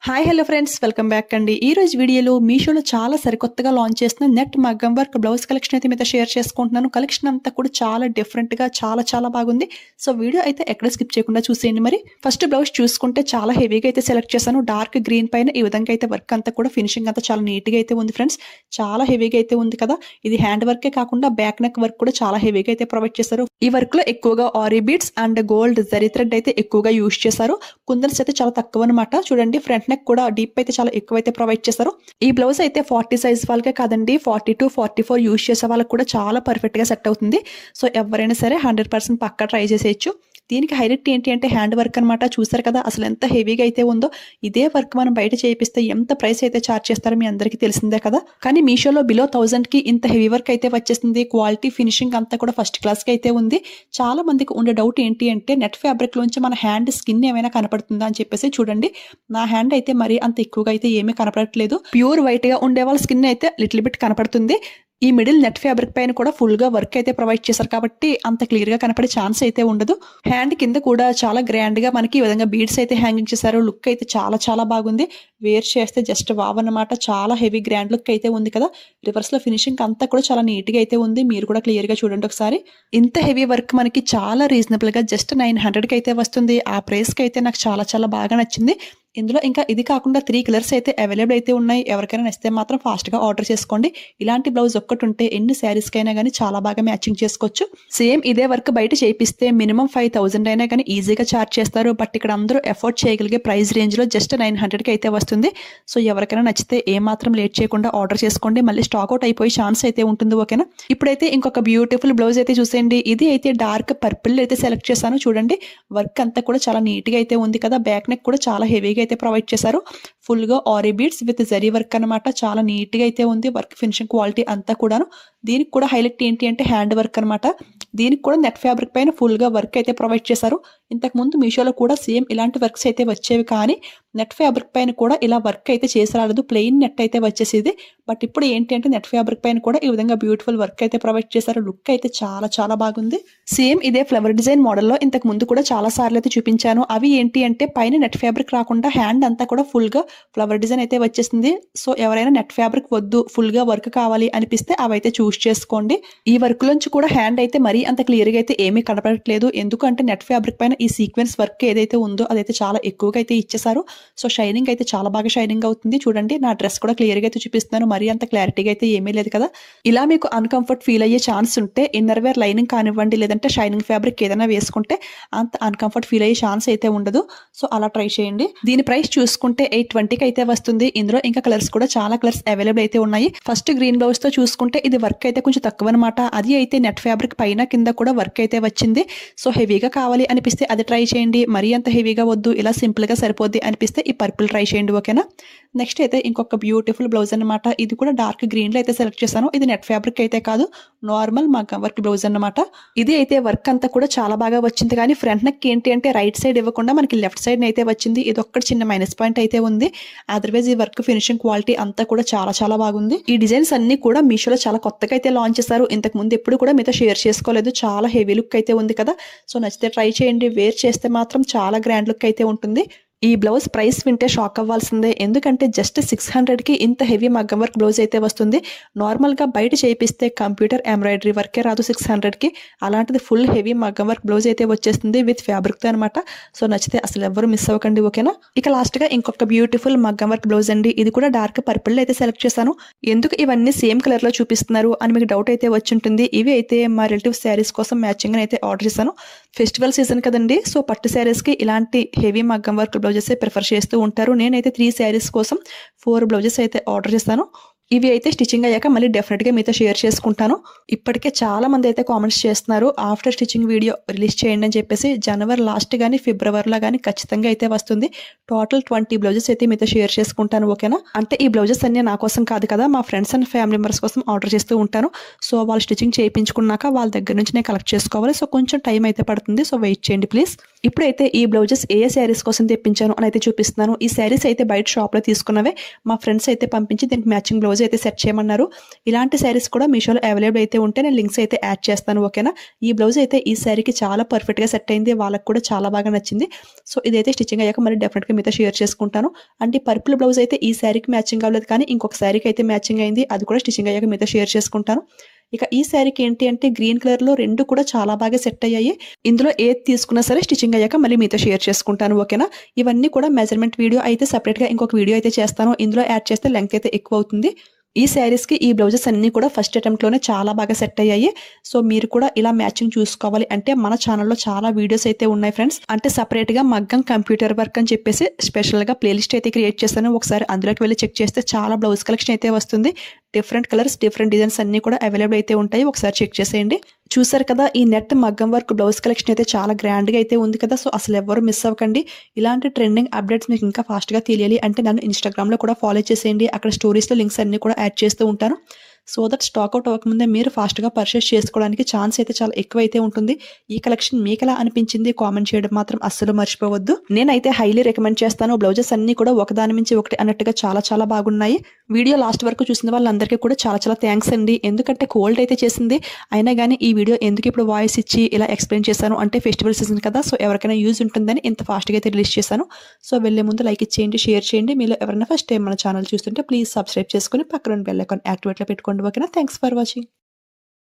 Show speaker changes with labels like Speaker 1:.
Speaker 1: Hi hello friends, welcome back అండి. ఈ రోజు వీడియోలో మీషోలో చాలా సరికొత్తగా లాంచ్ చేసిన నెట్ మగ్గం వర్క్ బ్లౌజ్ కలెక్షన్ అయితే మీతో షేర్ చేసుకుంటున్నాను. కలెక్షన్ అంతా కూడా చాలా డిఫరెంట్గా చాలా బాగుంది. సో వీడియో అయితే ఎక్కడ స్కిప్ చేయకుండా చూసేయండి. మరి ఫస్ట్ బ్లౌజ్ చూసుకుంటే చాలా హెవీగా అయితే సెలెక్ట్ చేశాను. డార్క్ గ్రీన్ పైన ఈ విధంగా అయితే వర్క్ అంతా కూడా ఫినిషింగ్ అంతా చాలా నీట్గా అయితే ఉంది ఫ్రెండ్స్. చాలా హెవీగా అయితే ఉంది కదా. ఇది హ్యాండ్ వర్కే కాకుండా బ్యాక్ నెక్ వర్క్ కూడా చాలా హెవీగా అయితే ప్రొవైడ్ చేశారు. ఈ వర్క్ లో ఎక్కువగా ary beads and gold zari thread అయితే ఎక్కువగా యూజ్ చేశారు. కుందన్స్ అయితే చాలా తక్కువ అనమాట. చూడండి, ఫ్రంట్ నెక్ కూడా డీప్ అయితే చాలా ఎక్కువైతే ప్రొవైడ్ చేశారు. ఈ బ్లౌజ్ అయితే 40 సైజ్ వాళ్ళకే కాదండి, 42, 44 యూజ్ చేసే వాళ్ళకి కూడా చాలా పర్ఫెక్ట్ గా సెట్ అవుతుంది. సో ఎవరైనా సరే 100% పక్కా ట్రై చేసేయచ్చు. దీనికి హైలైట్ ఏంటి అంటే హ్యాండ్ వర్క్ అనమాట. చూసారు కదా అసలు ఎంత హెవీగా అయితే ఉందో. ఇదే వర్క్ మనం బయట చేయిస్తే ఎంత ప్రైస్ అయితే చార్జ్ చేస్తారో మీ అందరికీ తెలిసిందే కదా. కానీ మీషోలో బిలో 1000 కి ఇంత హెవీ వర్క్ అయితే వచ్చేసింది. క్వాలిటీ ఫినిషింగ్ అంతా కూడా ఫస్ట్ క్లాస్ కి అయితే ఉంది. చాలా మందికి ఉండే డౌట్ ఏంటి అంటే నెట్ ఫ్యాబ్రిక్ లోంచి మన హ్యాండ్ స్కిన్ ఏమైనా కనపడుతుందా అని చెప్పేసి. చూడండి, నా హ్యాండ్ అయితే మరి అంత ఎక్కువగా అయితే ఏమీ కనపడట్లేదు. ప్యూర్ వైట్ గా ఉండే వాళ్ళ స్కిన్ అయితే లిటిల్ బిట్ కనపడుతుంది. ఈ మిడిల్ నెట్ ఫ్యాబ్రిక్ పైన కూడా ఫుల్ గా వర్క్ అయితే ప్రొవైడ్ చేశారు కాబట్టి అంత క్లియర్ గా కనపడే ఛాన్స్ అయితే ఉండదు. హ్యాండ్ కింద కూడా చాలా గ్రాండ్ గా మనకి ఈ విధంగా బీడ్స్ అయితే హ్యాంగింగ్ చేశారు. లుక్ అయితే చాలా బాగుంది. వేర్ చేస్తే జస్ట్ వావ్ అన్నమాట. చాలా హెవీ గ్రాండ్ లుక్ అయితే ఉంది కదా. రివర్స్ లో ఫినిషింగ్ అంతా కూడా చాలా నీట్ గా అయితే ఉంది. మీరు కూడా క్లియర్ గా చూడండి ఒకసారి. ఇంత హెవీ వర్క్ మనకి చాలా రీజనబుల్ గా జస్ట్ 900 కి అయితే వస్తుంది. ఆ ప్రైస్ కి అయితే నాకు చాలా బాగా నచ్చింది. ఇందులో ఇంకా ఇది కాకుండా 3 కలర్స్ అయితే అవైలబుల్ అయితే ఉన్నాయి. ఎవరికైనా నచ్చితే మాత్రం ఫాస్ట్ గా ఆర్డర్ చేసుకోండి. ఇలాంటి బ్లౌజ్ ఒక్కటి ఉంటే ఎన్ని శారీస్ కైనా కానీ చాలా బాగా మ్యాచింగ్ చేసుకోవచ్చు. సేమ్ ఇదే వర్క్ బయట చేపిస్తే మినిమం 5000 అయినా కానీ ఈజీగా చార్జ్ చేస్తారు. బట్ ఇక్కడ అందరూ ఎఫోర్డ్ చేయగలిగే ప్రైస్ రేంజ్ లో జస్ట్ 900 కి అయితే వస్తుంది. సో ఎవరికైనా నచ్చితే ఏమాత్రం లేట్ చేయకుండా ఆర్డర్ చేసుకోండి. మళ్ళీ స్టాక్ అవుట్ అయిపోయి ఛాన్స్ అయితే ఉంటుంది. ఓకేనా. ఇప్పుడైతే ఇంకొక బ్యూటిఫుల్ బ్లౌజ్ అయితే చూసేయండి. ఇది అయితే డార్క్ పర్పుల్ అయితే సెలెక్ట్ చేశాను. చూడండి, వర్క్ అంతా కూడా చాలా నీట్ గా అయితే ఉంది కదా. బ్యాక్ నెక్ కూడా చాలా హెవీగా అయితే ప్రొవైడ్ చేశారు. ఫుల్ గా ary beads with zari work అనమాట. చాలా నీట్ గా అయితే ఉంది. వర్క్ ఫినిషింగ్ క్వాలిటీ అంతా కూడాను. దీనికి కూడా హైలైట్ ఏంటి అంటే హ్యాండ్ వర్క్ అనమాట. దీనికి కూడా నెట్ ఫ్యాబ్రిక్ పైన ఫుల్ గా వర్క్ అయితే ప్రొవైడ్ చేశారు. ఇంతకు ముందు మీషోలో కూడా సేమ్ ఇలాంటి వర్క్స్ అయితే వచ్చేవి, కానీ నెట్ ఫ్యాబ్రిక్ పైన కూడా ఇలా వర్క్ అయితే చేసి రాలేదు. ప్లెయిన్ నెట్ అయితే వచ్చేసేది. బట్ ఇప్పుడు ఏంటి అంటే నెట్ ఫ్యాబ్రిక్ పైన కూడా ఈ విధంగా బ్యూటిఫుల్ వర్క్ అయితే ప్రొవైడ్ చేశారు. లుక్ అయితే చాలా బాగుంది. సేమ్ ఇదే ఫ్లవర్ డిజైన్ మోడల్లో ఇంతకు ముందు కూడా చాలా సార్లు అయితే చూపించాను. అవి ఏంటి అంటే పైన నెట్ ఫ్యాబ్రిక్ రాకుండా హ్యాండ్ అంతా కూడా ఫుల్ గా ఫ్లవర్ డిజైన్ అయితే వచ్చేసింది. సో ఎవరైనా నెట్ ఫ్యాబ్రిక్ వద్దు, ఫుల్ గా వర్క్ కావాలి అనిపిస్తే అవైతే చూస్ చేసుకోండి. ఈ వర్క్ లోంచి కూడా హ్యాండ్ అయితే మరీ అంత క్లియర్ గా అయితే ఏమీ కనపడట్లేదు. ఎందుకంటే నెట్ ఫ్యాబ్రిక్ పైన ఈ సీక్వెన్స్ వర్క్ ఏదైతే ఉందో అదైతే చాలా ఎక్కువగా అయితే ఇచ్చేసారు. సో షైనింగ్ అయితే చాలా బాగా షైనింగ్ అవుతుంది. చూడండి, నా డ్రెస్ కూడా క్లియర్ గా అయితే చూపిస్తున్నాను. మరీ అంత క్లారిటీగా అయితే ఏమీ లేదు కదా. ఇలా మీకు అన్కంఫర్ట్ ఫీల్ అయ్యే ఛాన్స్ ఉంటే ఇన్నర్ వేర్ లైనింగ్ కానివ్వండి, లేదంటే షైనింగ్ ఫ్యాబ్రిక్ ఏదైనా వేసుకుంటే అంత అన్కంఫర్ట్ ఫీల్ అయ్యే ఛాన్స్ అయితే ఉండదు. సో అలా ట్రై చేయండి. దీని ప్రైస్ చూసుకుంటే 820 కి అయితే వస్తుంది. ఇందులో ఇంకా కలర్స్ కూడా చాలా కలర్స్ అవైలబుల్ అయితే ఉన్నాయి. ఫస్ట్ గ్రీన్ బ్లౌజ్ తో చూసుకుంటే ఇది వర్క్ అయితే కొంచెం తక్కువ అనమాట. అది అయితే నెట్ ఫ్యాబ్రిక్ పైన కింద కూడా వర్క్ అయితే వచ్చింది. సో హెవీగా కావాలి అనిపిస్తే అది ట్రై చేయండి. మరీ అంత హెవీగా వద్దు, ఇలా సింపుల్ గా సరిపోద్ది అనిపిస్తే ఈ పర్పుల్ ట్రై చేయండి. ఓకేనా. నెక్స్ట్ అయితే ఇంకొక బ్యూటిఫుల్ బ్లౌజ్ అనమాట. ఇది కూడా డార్క్ గ్రీన్ లో అయితే సెలెక్ట్ చేశాను. ఇది నెట్ ఫ్యాబ్రిక్ అయితే కాదు, నార్మల్ మగ్గం వర్క్ బ్లౌజ్ అనమాట. ఇది అయితే వర్క్ అంతా కూడా చాలా బాగా వచ్చింది. కానీ ఫ్రంట్ నెక్ ఏంటి అంటే రైట్ సైడ్ ఇవ్వకుండా మనకి లెఫ్ట్ సైడ్ అయితే వచ్చింది. ఇది ఒక్కటి చిన్న మైనస్ పాయింట్ అయితే ఉంది. అదర్వైజ్ ఈ వర్క్ ఫినిషింగ్ క్వాలిటీ అంతా కూడా చాలా బాగుంది. ఈ డిజైన్స్ అన్ని కూడా మీషోలో చాలా కొత్తగా అయితే లాంచ్ చేశారు. ఇంతకు ముందు ఎప్పుడు కూడా మీతో షేర్ చేసుకోలేదు. చాలా హెవీ లుక్ అయితే ఉంది కదా. సో నచ్చితే ట్రై చేయండి. వేర్ చేస్తే మాత్రం చాలా గ్రాండ్ లుక్ అయితే ఉంటుంది. ఈ బ్లౌజ్ ప్రైస్ వింటే షాక్ అవ్వాల్సిందే. ఎందుకంటే జస్ట్ 600 కి ఇంత హెవీ మగ్గం వర్క్ బ్లౌజ్ అయితే వస్తుంది. నార్మల్ గా బయట చేపిస్తే కంప్యూటర్ ఎంబ్రాయిడరీ వర్కే రాదు 600 కి. అలాంటిది ఫుల్ హెవీ మగ్గం వర్క్ బ్లౌజ్ అయితే వచ్చేస్తుంది విత్ ఫ్యాబ్రిక్ తో అనమాట. సో నచ్చితే అసలు ఎవరు మిస్ అవ్వకండి. ఓకేనా. ఇక లాస్ట్ గా ఇంకొక బ్యూటిఫుల్ మగ్గం వర్క్ బ్లౌజ్ అండి. ఇది కూడా డార్క్ పర్పుల్ అయితే సెలెక్ట్ చేశాను. ఎందుకు ఇవన్నీ సేమ్ కలర్ లో చూపిస్తున్నారు అని మీకు డౌట్ అయితే వచ్చి ఉంటుంది. ఇవి అయితే మా రిలేటివ్ శారీస్ కోసం మ్యాచింగ్ అయితే ఆర్డర్ చేశాను. ఫెస్టివల్ సీజన్ కదండి. సో పట్టు శారీస్ కి ఇలాంటి హెవీ మగ్గం వర్క్ బ్లౌజెస్ ప్రిఫర్ చేస్తూ ఉంటారు. నేనైతే 3 శారీస్ కోసం 4 బ్లౌజెస్ అయితే ఆర్డర్ చేస్తాను. ఇవి అయితే స్టిచ్చింగ్ అయ్యాక మళ్ళీ డెఫినెట్ గా మీతో షేర్ చేసుకుంటాను. ఇప్పటికే చాలా మంది అయితే కామెంట్స్ చేస్తున్నారు ఆఫ్టర్ స్టిచ్చింగ్ వీడియో రిలీజ్ చేయండి అని చెప్పేసి. జనవరి లాస్ట్ కానీ ఫిబ్రవరిలో కానీ ఖచ్చితంగా అయితే వస్తుంది. టోటల్ 20 బ్లౌజెస్ అయితే మీతో షేర్ చేసుకుంటాను. ఓకేనా. అంటే ఈ బ్లౌజెస్ అన్ని నా కోసం కాదు కదా, మా ఫ్రెండ్స్ అండ్ ఫ్యామిలీ మెంబర్స్ కోసం ఆర్డర్ చేస్తూ ఉంటాను. సో వాళ్ళు స్టిచ్చింగ్ చేయించుకున్నాక వాళ్ళ దగ్గర నుంచి నేను కలెక్ట్ చేసుకోవాలి. సో కొంచెం టైం అయితే పడుతుంది. సో వెయిట్ చేయండి ప్లీజ్. ఇప్పుడైతే ఈ బ్లౌజెస్ ఏ శారీస్ కోసం తెప్పించాను అని అయితే చూపిస్తున్నాను. ఈ శారీస్ అయితే బయట షాప్లో తీసుకున్నవే. మా ఫ్రెండ్స్ అయితే పంపించి దీనికి మ్యాచింగ్ బ్లౌజ్ అయితే సెట్ చేయమన్నారు. ఇలాంటి శారీస్ కూడా మీషోలో అవైలబుల్ అయితే ఉంటే నేను లింక్స్ అయితే యాడ్ చేస్తాను. ఓకేనా. ఈ బ్లౌజ్ అయితే ఈ శారీకి చాలా పర్ఫెక్ట్గా సెట్ అయింది. వాళ్ళకి కూడా చాలా బాగా నచ్చింది. సో ఇదైతే స్టిచ్చింగ్ అయ్యాక మరి డెఫినెట్గా మీతో షేర్ చేసుకుంటాను. అంటే పర్పుల్ బ్లౌజ్ అయితే ఈ శారీకి మ్యాచింగ్ అవ్వలేదు, కానీ ఇంకొక శారీకి అయితే మ్యాచింగ్ అయింది. అది కూడా స్టిచ్చింగ్ అయ్యాక మీతో షేర్ చేసుకుంటాను. ఇక ఈ శారీకి ఏంటి అంటే గ్రీన్ కలర్ లో రెండు కూడా చాలా బాగా సెట్ అయ్యాయి. ఇందులో ఏది తీసుకున్నా సరే స్టిచ్చింగ్ అయ్యాక మళ్ళీ మీతో షేర్ చేసుకుంటాను. ఓకేనా. ఇవన్నీ కూడా మెజర్మెంట్ వీడియో అయితే సెపరేట్ గా ఇంకొక వీడియో అయితే చేస్తాను. ఇందులో యాడ్ చేస్తే లెంగ్త్ అయితే ఎక్కువ అవుతుంది. ఈ శారీస్ కి ఈ బ్లౌజెస్ అన్ని కూడా ఫస్ట్ అటెంప్ట్ లోనే చాలా బాగా సెట్ అయ్యాయి. సో మీరు కూడా ఇలా మ్యాచింగ్ చూసుకోవాలి అంటే మన ఛానల్లో చాలా వీడియోస్ అయితే ఉన్నాయి ఫ్రెండ్స్. అంటే సపరేట్ గా మగ్గం కంప్యూటర్ వర్క్ అని చెప్పేసి స్పెషల్ గా ప్లేలిస్ట్ అయితే క్రియేట్ చేస్తాను. ఒకసారి అందులోకి వెళ్ళి చెక్ చేస్తే చాలా బ్లౌజ్ కలెక్షన్ అయితే వస్తుంది. డిఫరెంట్ కలర్స్, డిఫరెంట్ డిజైన్స్ అన్ని కూడా అవైలబుల్ అయితే ఉంటాయి. ఒకసారి చెక్ చేసేయండి. చూసారు కదా, ఈ నెట్ మగ్గం వర్క్ బ్లౌజ్ కలెక్షన్ అయితే చాలా గ్రాండ్ గా అయితే ఉంది కదా. సో అసలు ఎవరు మిస్ అవ్వకండి. ఇలాంటి ట్రెండింగ్ అప్డేట్స్ మీకు ఇంకా ఫాస్ట్ గా తెలియాలి అంటే నన్ను ఇన్స్టాగ్రామ్ లో కూడా ఫాలో చేసేయండి. అక్కడ స్టోరీస్ లో లింక్స్ అన్ని కూడా యాడ్ చేస్తూ ఉంటాను. సో దట్ స్టాక్ అవుట్ అవ్వకముందే మీరు ఫాస్ట్గా పర్చేస్ చేసుకోవడానికి ఛాన్స్ అయితే చాలా ఎక్కువైతే ఉంటుంది. ఈ కలెక్షన్ మీకు ఎలా అనిపించింది కామెంట్ చేయడం మాత్రం అస్సలు మర్చిపోవద్దు. నేనైతే హైలీ రికమెండ్ చేస్తాను. బ్లౌజెస్ అన్ని కూడా ఒకదాని మించి ఒకటి అన్నట్టుగా చాలా చాలా బాగున్నాయి. వీడియో లాస్ట్ వరకు చూసిన వాళ్ళందరికీ కూడా చాలా చాలా థ్యాంక్స్ అండి. ఎందుకంటే కోల్డ్ అయితే చేసింది, అయినా కానీ ఈ వీడియో ఎందుకు ఇప్పుడు వాయిస్ ఇచ్చి ఇలా ఎక్స్ప్లెయిన్ చేశాను అంటే ఫెస్టివల్ సీజన్ కదా. సో ఎవరికైనా యూజ్ ఉంటుందని ఇంత ఫాస్ట్గా అయితే రిలీజ్ చేశాను. సో వెళ్ళే ముందు లైక్ ఇచ్చేయండి, షేర్ చేయండి. మీలో ఎవరైనా ఫస్ట్ టైం మన ఛానల్ చూస్తుంటే ప్లీజ్ సబ్స్క్రైబ్ చేసుకుని పక్కన బెల్ ఐకాన్ యాక్టివేట్లో పెట్టుకోండి. ఓకేనా. Thanks for watching.